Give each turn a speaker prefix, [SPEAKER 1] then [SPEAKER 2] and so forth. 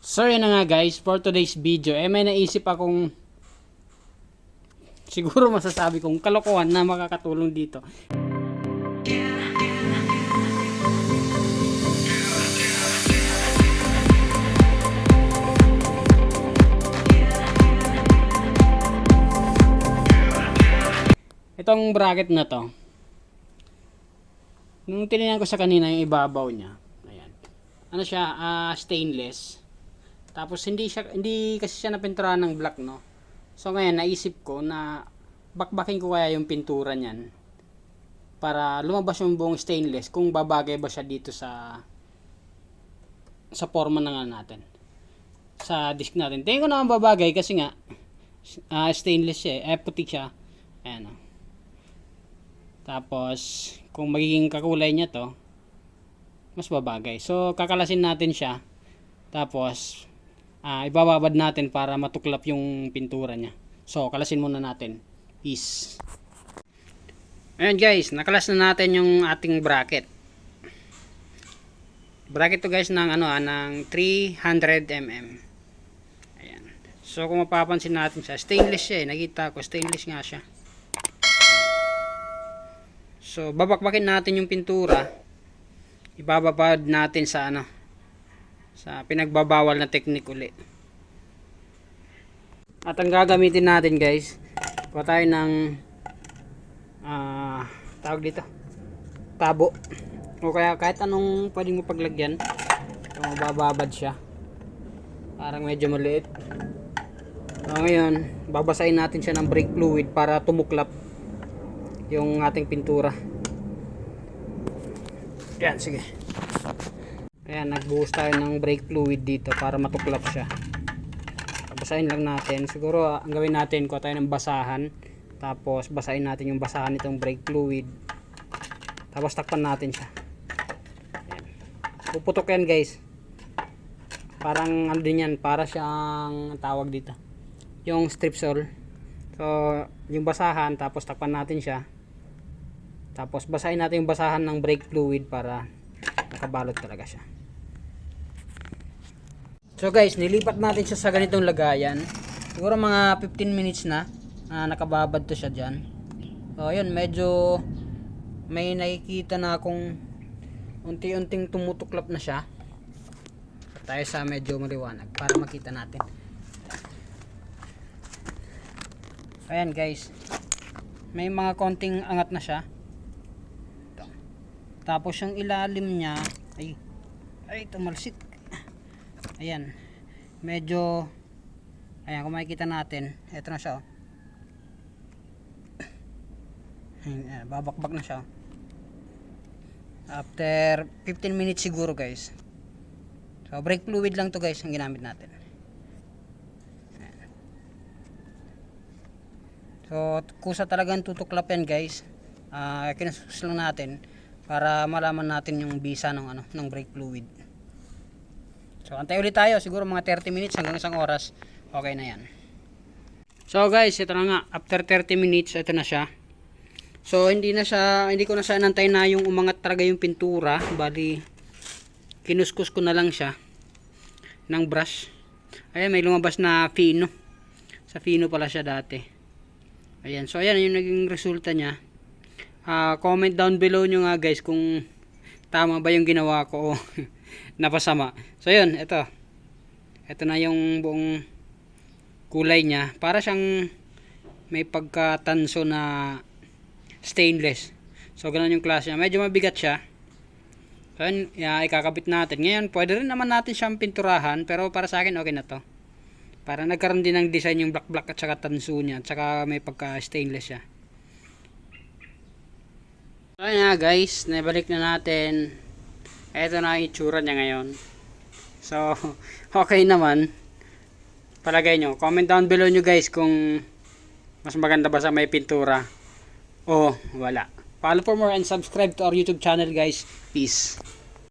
[SPEAKER 1] So yun na nga guys, for today's video, may naisip akong siguro masasabi kong kalokohan na makakatulong dito. Itong bracket na to, nung tinignan ko sa kanina yung ibabaw niya, ayan, ano siya, stainless. Tapos hindi kasi siya napinturahan ng black, no. So ngayon naisip ko na bakbakin ko kaya yung pintura niyan para lumabas yung buong stainless, kung babagay ba siya dito sa forma na nga natin, sa disc natin. Tingin ko naman babagay kasi nga stainless siya, puti siya. Ayan, oh. Tapos kung magiging kakulay niya to, mas babagay. So kakalasin natin siya. Tapos ibababad natin para matuklap yung pintura niya. So kalasin muna natin. Peace. Ayun guys, nakalas na natin yung ating bracket. Bracket to guys ng ng 300 mm. Ayan. So kung mapapansin natin siya, stainless siya, nakita ko stainless nga siya. So babakbakin natin yung pintura. Ibababad natin sa sa pinagbabawal na technique uli. At ang gagamitin natin guys, kuha tayo ng tawag dito, tabo, o kaya kahit anong pwedeng mo paglagyan. So mabababad siya, parang medyo maliit. So ngayon babasahin natin siya ng brake fluid para tumuklap yung ating pintura. Yan, sige. Ayan, nagbuhos tayo ng brake fluid dito para matuklap siya. Basahin lang natin. Siguro ang gawin natin, kuha tayo ng basahan. Tapos basahin natin yung basahan nitong brake fluid. Tapos takpan natin siya. Ayan. Puputok yan guys. Parang din yan, para siyang tawag dito, yung strip saw. So yung basahan, tapos takpan natin siya. Tapos basahin natin yung basahan ng brake fluid para nakabalot talaga siya. So guys, nilipat natin siya sa ganitong lagayan. Siguro mga 15 minutes na nakababad to siya dyan. So yun, medyo may nakikita na akong unti-unting tumutuklap na siya. Tayo sa medyo maliwanag para makita natin. Ayan guys, may mga konting angat na siya. Tapos yung ilalim niya ay tumalsik. Ayan, medyo, ayan, kung makikita natin, eto na siya, oh. Ayan, babakbak na siya. After 15 minutes siguro guys. So brake fluid lang to guys ang ginamit natin. Ayan. So kusa talagang tutuklap yan guys. Kinasus lang natin para malaman natin yung bisa ng brake fluid. So antay ulit tayo, siguro mga 30 minutes hanggang isang oras, okay na yan. So guys, ito na nga, after 30 minutes ito na siya. So hindi ko na siya inantay na yung umangat talaga yung pintura, bali kinuskus ko na lang siya ng brush. Ayan, may lumabas na fino. Sa fino pala siya dati. Ayan, so ayan yung naging resulta niya. Comment down below nyo nga guys kung tama ba yung ginawa ko o napasama. So yun, ito na yung buong kulay niya, para siyang may pagkatanso na stainless. So ganun yung klase niya, medyo mabigat siya. So yun, ikakabit natin. Ngayon pwede rin naman natin siyang pinturahan, pero para sa akin okay na to, para nagkaroon din ng design yung black at saka tanso niya, at saka may pagka stainless siya. So ayan na guys, naibalik na natin. Ito na ang itsura niya ngayon. So okay naman. Palagay nyo, comment down below nyo guys kung mas maganda ba sa may pintura o wala. Follow for more and subscribe to our YouTube channel guys. Peace.